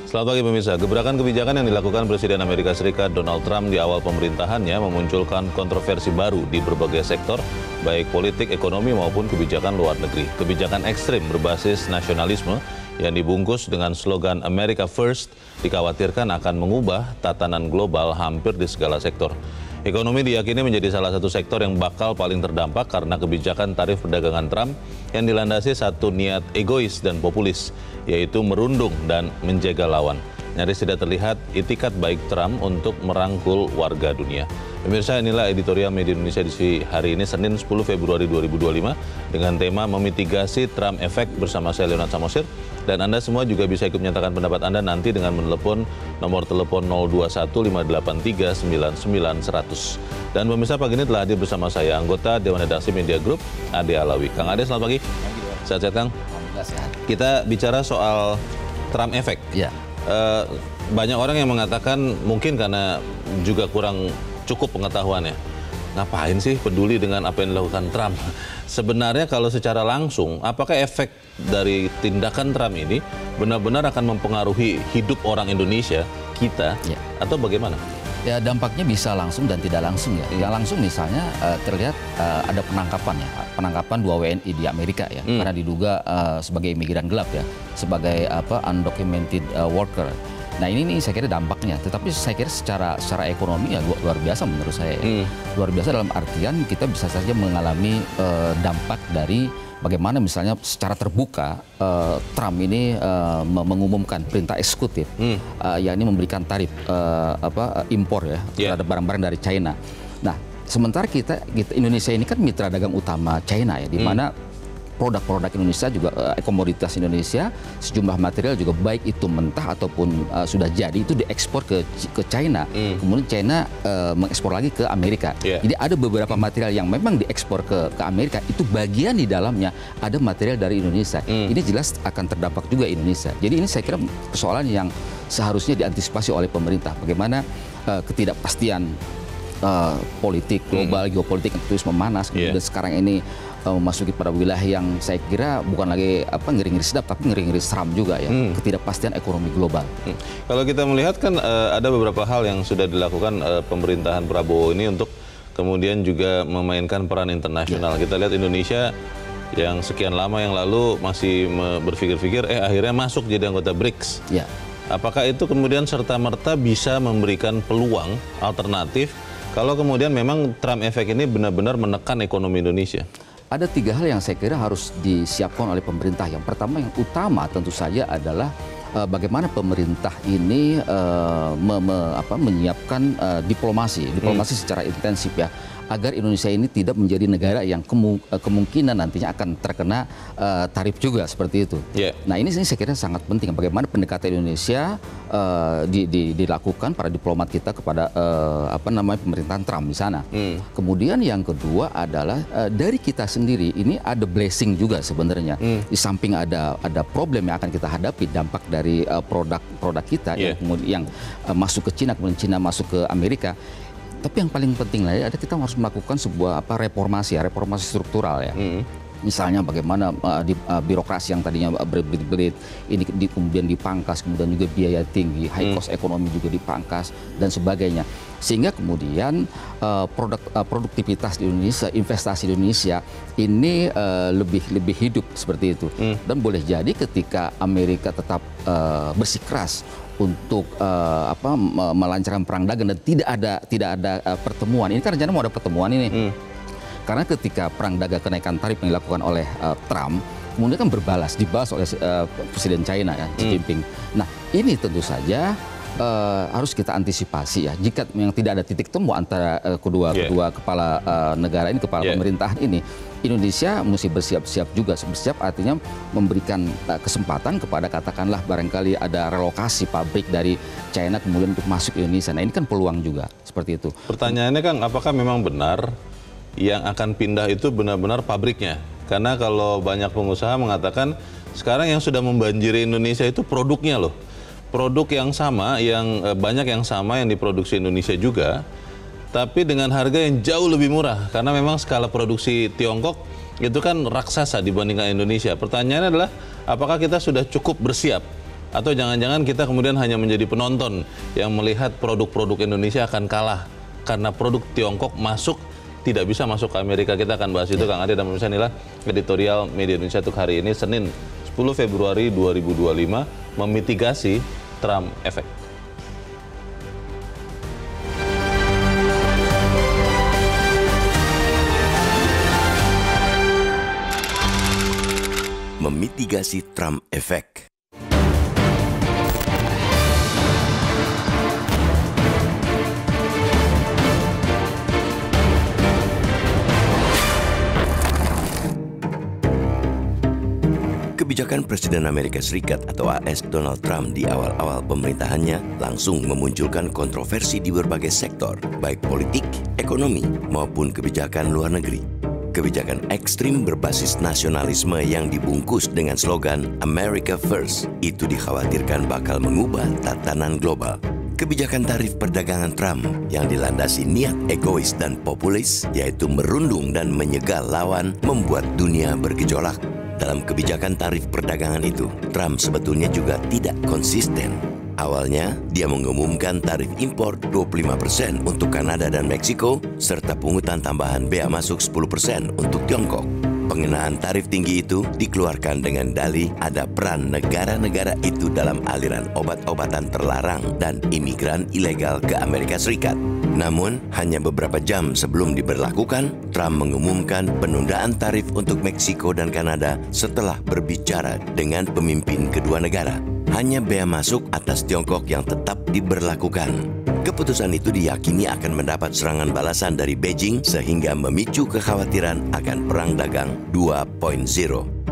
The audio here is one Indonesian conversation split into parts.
Selamat pagi pemirsa. Gebrakan kebijakan yang dilakukan Presiden Amerika Serikat Donald Trump di awal pemerintahannya memunculkan kontroversi baru di berbagai sektor, baik politik, ekonomi maupun kebijakan luar negeri. Kebijakan ekstrim berbasis nasionalisme yang dibungkus dengan slogan America First dikhawatirkan akan mengubah tatanan global hampir di segala sektor. Ekonomi diyakini menjadi salah satu sektor yang bakal paling terdampak karena kebijakan tarif perdagangan Trump yang dilandasi satu niat egois dan populis, yaitu merundung dan menjaga lawan. Nyaris tidak terlihat itikat baik Trump untuk merangkul warga dunia. Pemirsa, inilah editorial Media Indonesia di hari ini, Senin 10 Februari 2025, dengan tema Memitigasi Trump Effect bersama saya Leonard Samosir. Dan Anda semua juga bisa ikut menyatakan pendapat Anda nanti dengan menelepon nomor telepon 0215839900. Dan pemirsa, pagi ini telah hadir bersama saya anggota Dewan Redaksi Media Group, Ade Alawi. Kang Ade, selamat pagi. Sehat-sehat, Kang? Kita bicara soal Trump Effect. Ya. Banyak orang yang mengatakan mungkin karena juga kurang cukup pengetahuannya. Ngapain sih peduli dengan apa yang dilakukan Trump? Sebenarnya kalau secara langsung, apakah efek dari tindakan Trump ini benar-benar akan mempengaruhi hidup orang Indonesia, kita, atau bagaimana? Ya, dampaknya bisa langsung dan tidak langsung ya. Yang langsung misalnya terlihat ada penangkapan 2 WNI di Amerika ya, karena diduga sebagai imigran gelap ya, sebagai undocumented worker. Nah ini saya kira dampaknya, tetapi saya kira secara ekonomi ya luar biasa menurut saya. Luar biasa dalam artian kita bisa saja mengalami dampak dari bagaimana misalnya secara terbuka Trump ini mengumumkan perintah eksekutif, yakni memberikan tarif impor ya terhadap barang-barang dari China. Nah sementara kita Indonesia ini kan mitra dagang utama China ya, di mana produk-produk Indonesia juga komoditas Indonesia, sejumlah material juga baik itu mentah ataupun sudah jadi itu diekspor ke China. Kemudian China mengekspor lagi ke Amerika. Jadi ada beberapa material yang memang diekspor ke Amerika, itu bagian di dalamnya ada material dari Indonesia. Ini jelas akan terdampak juga Indonesia. Jadi ini saya kira persoalan yang seharusnya diantisipasi oleh pemerintah. Bagaimana ketidakpastian politik global, geopolitik yang terus memanas, kemudian sekarang ini memasuki pada wilayah yang saya kira bukan lagi ngeri-ngeri sedap, tapi ngeri-ngeri seram juga ya, ketidakpastian ekonomi global. Kalau kita melihat kan ada beberapa hal yang sudah dilakukan pemerintahan Prabowo ini untuk kemudian juga memainkan peran internasional. Kita lihat Indonesia yang sekian lama yang lalu masih berpikir-pikir, akhirnya masuk jadi anggota BRICS. Apakah itu kemudian serta-merta bisa memberikan peluang alternatif kalau kemudian memang Trump Effect ini benar-benar menekan ekonomi Indonesia? Ada 3 hal yang saya kira harus disiapkan oleh pemerintah. Yang pertama, yang utama tentu saja adalah bagaimana pemerintah ini menyiapkan diplomasi secara intensif ya, agar Indonesia ini tidak menjadi negara yang kemungkinan nantinya akan terkena tarif juga seperti itu. Nah ini saya kira sangat penting, bagaimana pendekatan Indonesia dilakukan para diplomat kita kepada pemerintahan Trump di sana. Kemudian yang kedua adalah dari kita sendiri ini ada blessing juga sebenarnya. Di samping ada problem yang akan kita hadapi, dampak dari produk kita yang masuk ke Cina, kemudian Cina masuk ke Amerika. Tapi yang paling penting lagi ada kita harus melakukan sebuah reformasi struktural ya. Misalnya bagaimana birokrasi yang tadinya berbelit-belit ini kemudian dipangkas, kemudian juga biaya tinggi, high cost ekonomi juga dipangkas dan sebagainya. Sehingga kemudian produktivitas di Indonesia, investasi di Indonesia ini lebih hidup seperti itu. Dan boleh jadi ketika Amerika tetap bersikeras untuk melancarkan perang dagang dan tidak ada pertemuan. Ini kan rencana mau ada pertemuan ini. Karena ketika perang dagang kenaikan tarif yang dilakukan oleh Trump, kemudian kan dibalas oleh Presiden China ya, Xi Jinping. Nah, ini tentu saja harus kita antisipasi ya. Jika yang tidak ada titik temu antara kedua kepala negara ini, kepala pemerintahan ini, Indonesia mesti bersiap-siap juga. Bersiap artinya memberikan kesempatan kepada katakanlah barangkali ada relokasi pabrik dari China kemudian untuk masuk ke Indonesia. Nah ini kan peluang juga seperti itu. Pertanyaannya Kang, apakah memang benar yang akan pindah itu benar-benar pabriknya? Karena kalau banyak pengusaha mengatakan sekarang yang sudah membanjiri Indonesia itu produknya loh. Produk yang sama, banyak yang sama yang diproduksi Indonesia juga, tapi dengan harga yang jauh lebih murah. Karena memang skala produksi Tiongkok itu kan raksasa dibandingkan Indonesia. Pertanyaannya adalah apakah kita sudah cukup bersiap Atau jangan-jangan kita kemudian hanya menjadi penonton yang melihat produk-produk Indonesia akan kalah karena produk Tiongkok tidak bisa masuk ke Amerika. Kita akan bahas itu, Kang Ade, dan pemirsa. Inilah editorial Media Indonesia untuk hari ini, Senin 10 Februari 2025, memitigasi Trump Effect. Memitigasi Trump Effect. Kebijakan Presiden Amerika Serikat atau AS Donald Trump di awal-awal pemerintahannya langsung memunculkan kontroversi di berbagai sektor, baik politik, ekonomi, maupun kebijakan luar negeri. Kebijakan ekstrim berbasis nasionalisme yang dibungkus dengan slogan America First itu dikhawatirkan bakal mengubah tatanan global. Kebijakan tarif perdagangan Trump yang dilandasi niat egois dan populis, yaitu merundung dan menyegal lawan, membuat dunia bergejolak. Dalam kebijakan tarif perdagangan itu, Trump sebetulnya juga tidak konsisten. Awalnya, dia mengumumkan tarif impor 25% untuk Kanada dan Meksiko, serta pungutan tambahan bea masuk 10% untuk Tiongkok. Pengenaan tarif tinggi itu dikeluarkan dengan dalih ada peran negara-negara itu dalam aliran obat-obatan terlarang dan imigran ilegal ke Amerika Serikat. Namun, hanya beberapa jam sebelum diberlakukan, Trump mengumumkan penundaan tarif untuk Meksiko dan Kanada setelah berbicara dengan pemimpin kedua negara. Hanya bea masuk atas Tiongkok yang tetap diberlakukan. Keputusan itu diyakini akan mendapat serangan balasan dari Beijing sehingga memicu kekhawatiran akan perang dagang 2.0.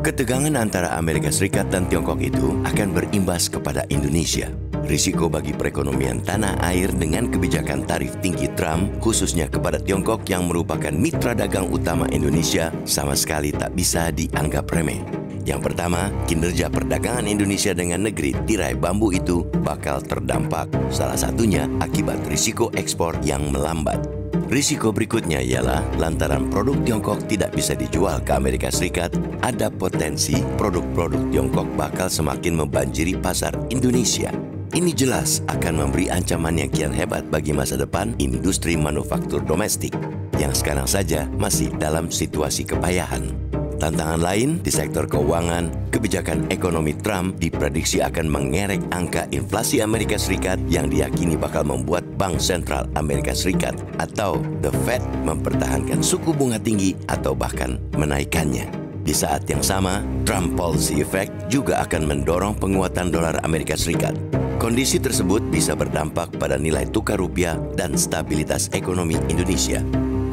Ketegangan antara Amerika Serikat dan Tiongkok itu akan berimbas kepada Indonesia. Risiko bagi perekonomian tanah air dengan kebijakan tarif tinggi Trump, khususnya kepada Tiongkok yang merupakan mitra dagang utama Indonesia, sama sekali tak bisa dianggap remeh. Yang pertama, kinerja perdagangan Indonesia dengan negeri tirai bambu itu bakal terdampak. Salah satunya akibat risiko ekspor yang melambat. Risiko berikutnya ialah lantaran produk Tiongkok tidak bisa dijual ke Amerika Serikat, ada potensi produk-produk Tiongkok bakal semakin membanjiri pasar Indonesia. Ini jelas akan memberi ancaman yang kian hebat bagi masa depan industri manufaktur domestik yang sekarang saja masih dalam situasi kepayahan. Tantangan lain di sektor keuangan, kebijakan ekonomi Trump diprediksi akan mengerek angka inflasi Amerika Serikat yang diyakini bakal membuat Bank Sentral Amerika Serikat atau The Fed mempertahankan suku bunga tinggi atau bahkan menaikkannya. Di saat yang sama, Trump Policy Effect juga akan mendorong penguatan dolar Amerika Serikat. Kondisi tersebut bisa berdampak pada nilai tukar rupiah dan stabilitas ekonomi Indonesia.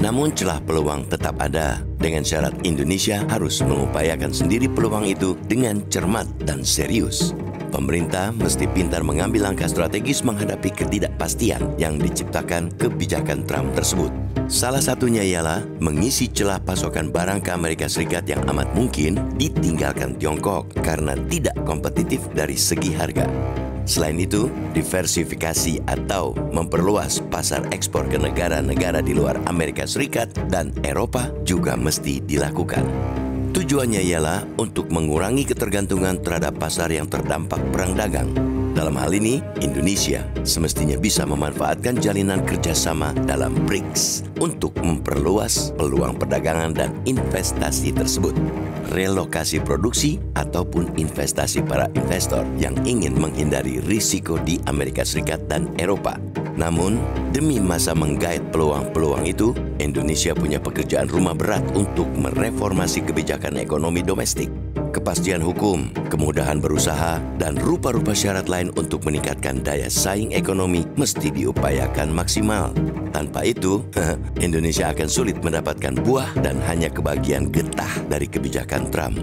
Namun celah peluang tetap ada, dengan syarat Indonesia harus mengupayakan sendiri peluang itu dengan cermat dan serius. Pemerintah mesti pintar mengambil langkah strategis menghadapi ketidakpastian yang diciptakan kebijakan Trump tersebut. Salah satunya ialah mengisi celah pasokan barang ke Amerika Serikat yang amat mungkin ditinggalkan Tiongkok karena tidak kompetitif dari segi harga. Selain itu, diversifikasi atau memperluas pasar ekspor ke negara-negara di luar Amerika Serikat dan Eropa juga mesti dilakukan. Tujuannya ialah untuk mengurangi ketergantungan terhadap pasar yang terdampak perang dagang. Dalam hal ini, Indonesia semestinya bisa memanfaatkan jalinan kerjasama dalam BRICS untuk memperluas peluang perdagangan dan investasi tersebut. Relokasi produksi ataupun investasi para investor yang ingin menghindari risiko di Amerika Serikat dan Eropa. Namun, demi masa menggait peluang-peluang itu, Indonesia punya pekerjaan rumah berat untuk mereformasi kebijakan ekonomi domestik. Kepastian hukum, kemudahan berusaha, dan rupa-rupa syarat lain untuk meningkatkan daya saing ekonomi mesti diupayakan maksimal. Tanpa itu, Indonesia akan sulit mendapatkan buah dan hanya kebagian getah dari kebijakan Trump.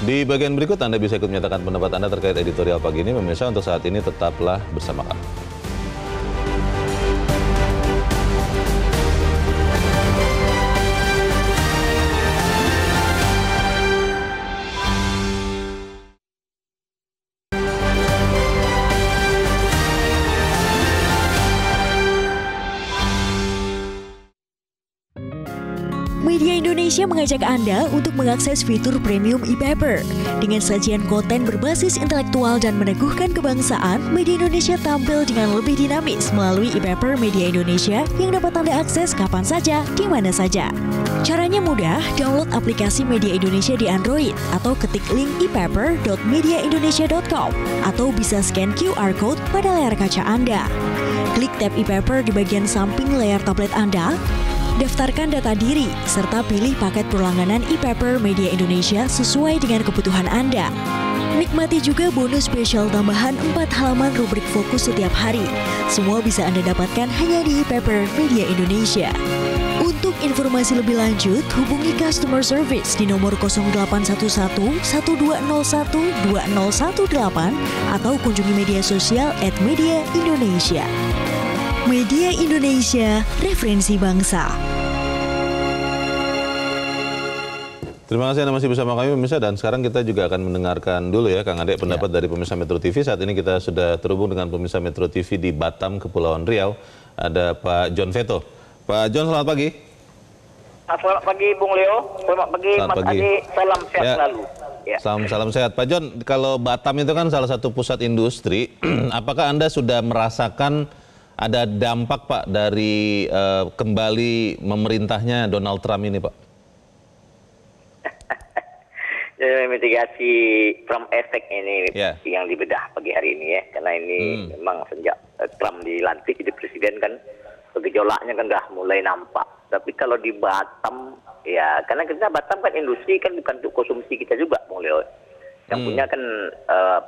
Di bagian berikut Anda bisa ikut menyatakan pendapat Anda terkait editorial pagi ini. Pemirsa, untuk saat ini tetaplah bersama kami. Indonesia mengajak Anda untuk mengakses fitur premium e-paper. Dengan sajian konten berbasis intelektual dan meneguhkan kebangsaan, Media Indonesia tampil dengan lebih dinamis melalui e-paper Media Indonesia yang dapat Anda akses kapan saja, di mana saja. Caranya mudah, download aplikasi Media Indonesia di Android atau ketik link e-paper.mediaindonesia.com atau bisa scan QR Code pada layar kaca Anda. Klik tab e-paper di bagian samping layar tablet Anda, daftarkan data diri, serta pilih paket berlangganan e-paper Media Indonesia sesuai dengan kebutuhan Anda. Nikmati juga bonus spesial tambahan 4 halaman rubrik fokus setiap hari. Semua bisa Anda dapatkan hanya di e-paper Media Indonesia. Untuk informasi lebih lanjut, hubungi customer service di nomor 0811 1201 2018 atau kunjungi media sosial @Media Indonesia. Media Indonesia, referensi bangsa. Terima kasih Anda masih bersama kami pemirsa, dan sekarang kita juga akan mendengarkan dulu ya Kang Ade pendapat dari pemirsa Metro TV. Saat ini kita sudah terhubung dengan pemirsa Metro TV di Batam, Kepulauan Riau. Ada Pak John Veto. Pak John, selamat pagi. Selamat pagi Bung Leo, selamat pagi Mas Adi, salam sehat selalu. Ya. Salam sehat. Pak John, kalau Batam itu kan salah satu pusat industri, apakah Anda sudah merasakan ada dampak Pak dari kembali memerintahnya Donald Trump ini Pak? Mitigasi from effect ini yang dibedah pagi hari ini ya, karena ini memang sejak Trump dilantik jadi presiden kan gejolaknya kan udah mulai nampak. Tapi kalau di Batam ya, karena kita Batam kan industri kan bukan untuk konsumsi kita juga, Bung Leo. Yang punya kan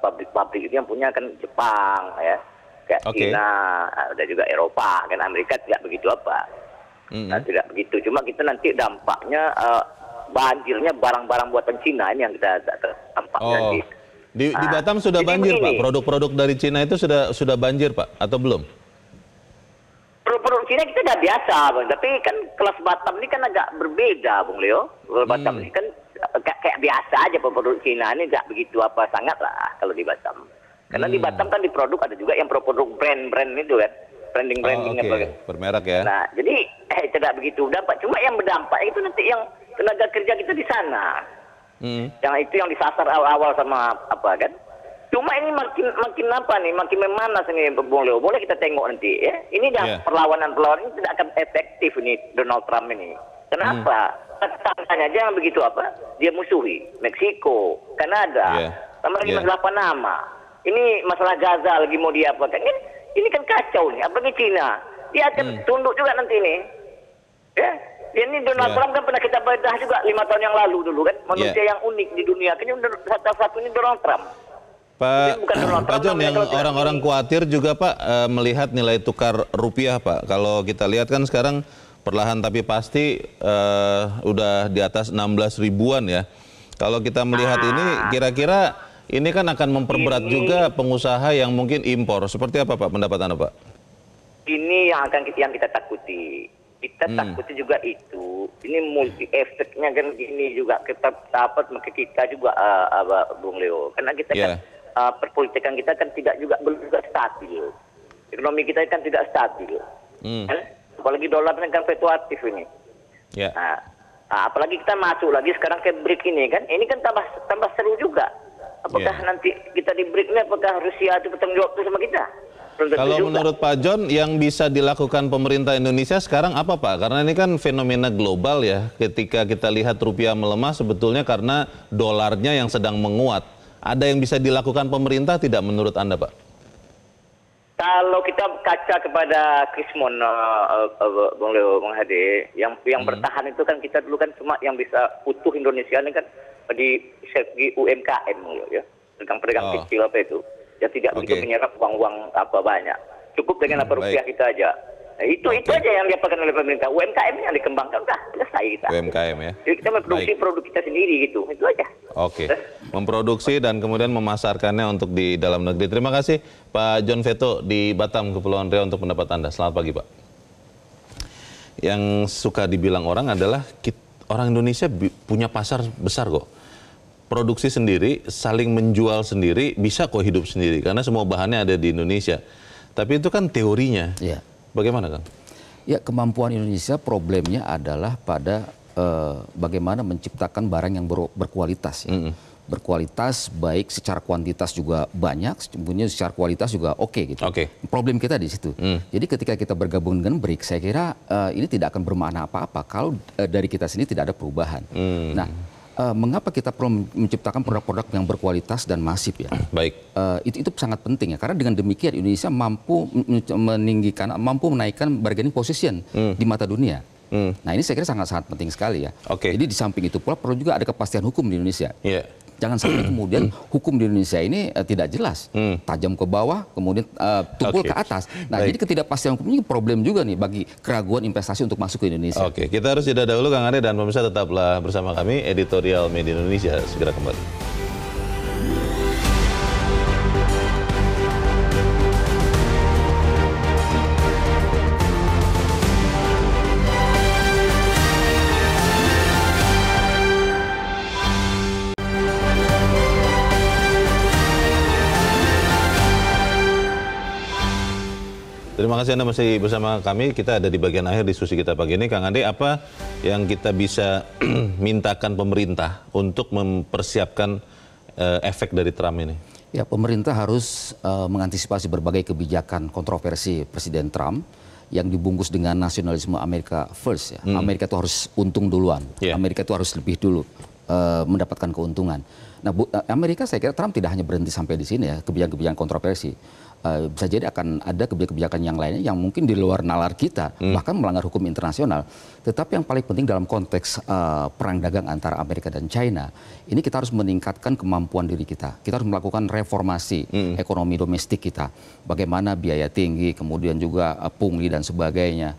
pabrik-pabrik itu yang punya kan Jepang ya, kayak China, ada juga Eropa, kan Amerika tidak begitu apa. Nah, tidak begitu. Cuma kita nanti dampaknya banjirnya barang-barang buatan Cina ini yang kita dampaknya nanti. Di Batam sudah banjir Pak. Produk-produk dari Cina itu sudah banjir Pak atau belum? Produk Cina kita udah biasa, Bang. Tapi kan kelas Batam ini kan agak berbeda, Bung Leo. Kalau Batam ini kan kayak biasa aja produk Cina ini nggak begitu apa sangat lah kalau di Batam. Karena di Batam kan di produk ada juga yang produk brand itu kan, branding apa kan. Bermerek ya. Nah, jadi tidak begitu dampak. Cuma yang berdampak itu nanti yang tenaga kerja kita di sana. Yang itu yang disasar awal-awal sama apa kan. Cuma ini makin apa nih, makin memanas ini Bung Leo. Boleh kita tengok nanti ya. Ini perlawanan ini tidak akan efektif ini Donald Trump ini. Kenapa? Tantangannya aja yang begitu apa? Dia musuhi Meksiko, Kanada, sama lagi masalah Panama. Ini masalah Gaza lagi mau dia apa kan? Ini kan kacau nih. Apalagi Cina, dia akan tunduk juga nanti ini. Ya. Ini Donald Trump kan pernah kita bedah juga 5 tahun yang lalu dulu kan. Manusia yang unik di dunia. Kan satu ini Donald Trump. Pak John, yang orang-orang khawatir juga Pak melihat nilai tukar rupiah Pak. Kalau kita lihat kan sekarang perlahan tapi pasti udah di atas 16 ribuan ya. Kalau kita melihat ini kira-kira ini kan akan memperberat juga pengusaha yang mungkin impor. Seperti apa Pak pendapat Anda Pak? Ini yang kita takuti. Kita takuti juga itu. Ini multi efeknya kan gini juga kita dapat maka kita juga Bung Leo. Karena kita kan perpolitikan kita kan belum juga stabil. Ekonomi kita kan tidak stabil. Kan? Apalagi dolar kan fluktuatif ini. Nah, apalagi kita masuk lagi sekarang ke BRIC ini kan. Ini kan tambah seru juga. Apakah nanti kita di BRIC ini apakah Rusia itu bertanggung jawab sama kita? Kalau menurut Pak John yang bisa dilakukan pemerintah Indonesia sekarang apa Pak? Karena ini kan fenomena global ya. Ketika kita lihat rupiah melemah sebetulnya karena dolarnya yang sedang menguat. Ada yang bisa dilakukan pemerintah tidak menurut Anda, Pak? Kalau kita kaca kepada Krismon, Bung Leo, Bung Hadi, yang bertahan itu kan kita dulu kan cuma yang bisa utuh Indonesia ini kan di segi UMKM, ya, pedagang-pedagang kecil apa itu, ya tidak begitu menyerap uang-uang apa banyak, cukup dengan apa rupiah kita aja. Nah, itu aja yang diapakan oleh pemerintah. UMKM yang dikembangkan udah selesai kita. UMKM ya. Jadi kita memproduksi produk kita sendiri gitu. Itu aja. Oke. Memproduksi dan kemudian memasarkannya untuk di dalam negeri. Terima kasih Pak John Veto di Batam, Kepulauan Riau untuk pendapat Anda. Selamat pagi, Pak. Yang suka dibilang orang adalah orang Indonesia punya pasar besar kok. Produksi sendiri, saling menjual sendiri, bisa kok hidup sendiri karena semua bahannya ada di Indonesia. Tapi itu kan teorinya. Iya. Bagaimana, Kang? Ya, kemampuan Indonesia problemnya adalah pada bagaimana menciptakan barang yang berkualitas ya. Berkualitas baik secara kuantitas juga banyak, kemudian secara kualitas juga oke gitu. Problem kita di situ. Jadi ketika kita bergabung dengan BRICS, saya kira ini tidak akan bermakna apa-apa kalau dari kita sendiri tidak ada perubahan. Nah, mengapa kita perlu menciptakan produk-produk yang berkualitas dan masif ya? Baik. Itu sangat penting ya, karena dengan demikian Indonesia mampu menaikkan bargaining position di mata dunia. Nah ini saya kira sangat-sangat penting sekali ya. Jadi di samping itu pula perlu juga ada kepastian hukum di Indonesia. Jangan sampai kemudian hukum di Indonesia ini tidak jelas, tajam ke bawah, kemudian tumpul ke atas. Nah, jadi ketidakpastian hukum ini problem juga nih bagi keraguan investasi untuk masuk ke Indonesia. Kita harus jeda dahulu Kang Ade, dan pemirsa tetaplah bersama kami, Editorial Media Indonesia segera kembali. Terima kasih Anda masih bersama kami. Kita ada di bagian akhir diskusi kita pagi ini. Kang Ade, apa yang kita bisa mintakan pemerintah untuk mempersiapkan efek dari Trump ini? Ya, pemerintah harus mengantisipasi berbagai kebijakan kontroversi Presiden Trump yang dibungkus dengan nasionalisme Amerika first ya. Amerika itu harus untung duluan. Amerika itu harus lebih dulu mendapatkan keuntungan. Nah, Amerika saya kira Trump tidak hanya berhenti sampai di sini ya, kebijakan-kebijakan kontroversi. Bisa jadi akan ada kebijakan-kebijakan yang lainnya yang mungkin di luar nalar kita, bahkan melanggar hukum internasional. Tetapi yang paling penting dalam konteks perang dagang antara Amerika dan China, ini kita harus meningkatkan kemampuan diri kita. Kita harus melakukan reformasi ekonomi domestik kita. Bagaimana biaya tinggi, kemudian juga pungli dan sebagainya.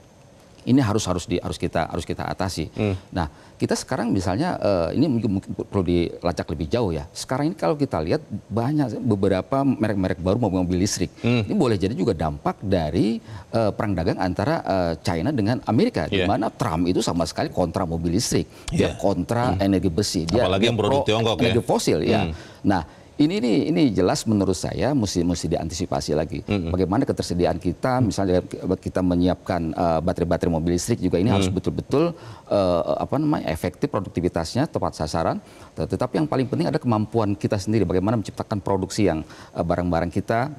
Ini harus kita atasi. Nah, kita sekarang misalnya ini mungkin perlu dilacak lebih jauh ya. Sekarang ini kalau kita lihat banyak beberapa merek-merek baru mobil listrik. Ini boleh jadi juga dampak dari perang dagang antara China dengan Amerika, di mana Trump itu sama sekali kontra mobil listrik, dia kontra energi besi, dia apalagi yang produk Tiongkok energi fosil ya. Nah, ini jelas menurut saya mesti diantisipasi lagi. Bagaimana ketersediaan kita, misalnya kita menyiapkan baterai-baterai mobil listrik juga ini harus betul-betul efektif, produktivitasnya tepat sasaran. Tetapi yang paling penting ada kemampuan kita sendiri, bagaimana menciptakan produksi yang barang-barang kita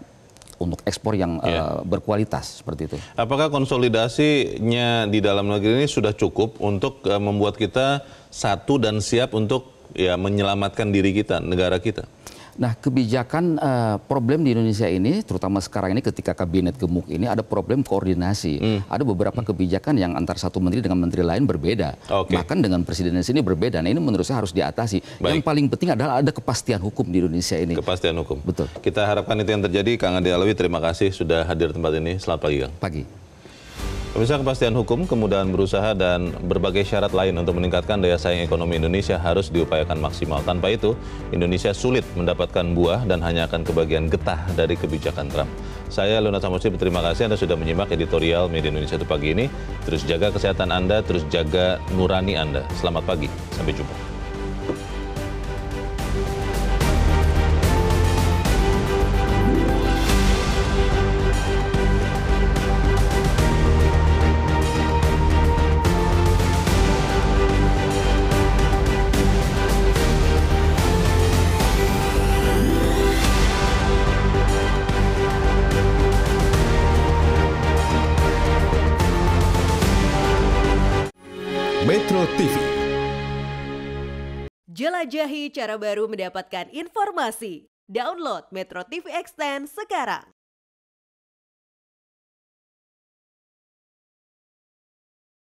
untuk ekspor yang berkualitas seperti itu. Apakah konsolidasinya di dalam negeri ini sudah cukup untuk membuat kita satu dan siap untuk menyelamatkan diri kita, negara kita? Nah, kebijakan problem di Indonesia ini, terutama sekarang ini ketika kabinet gemuk ini ada problem koordinasi. Ada beberapa kebijakan yang antar satu menteri dengan menteri lain berbeda. Bahkan dengan presiden sini berbeda. Nah, ini menurut saya harus diatasi. Yang paling penting adalah ada kepastian hukum di Indonesia ini. Kepastian hukum. Betul. Kita harapkan itu yang terjadi. Kang Ade Alawi, terima kasih sudah hadir di tempat ini. Selamat pagi, Kang. Pagi. Pemirsa, kepastian hukum, kemudahan berusaha, dan berbagai syarat lain untuk meningkatkan daya saing ekonomi Indonesia harus diupayakan maksimal. Tanpa itu, Indonesia sulit mendapatkan buah dan hanya akan kebagian getah dari kebijakan Trump. Saya, Leonard Samosir, berterima kasih Anda sudah menyimak Editorial Media Indonesia pagi ini. Terus jaga kesehatan Anda, terus jaga nurani Anda. Selamat pagi, sampai jumpa. Metro TV. Jelajahi cara baru mendapatkan informasi. Download Metro TV Extend sekarang.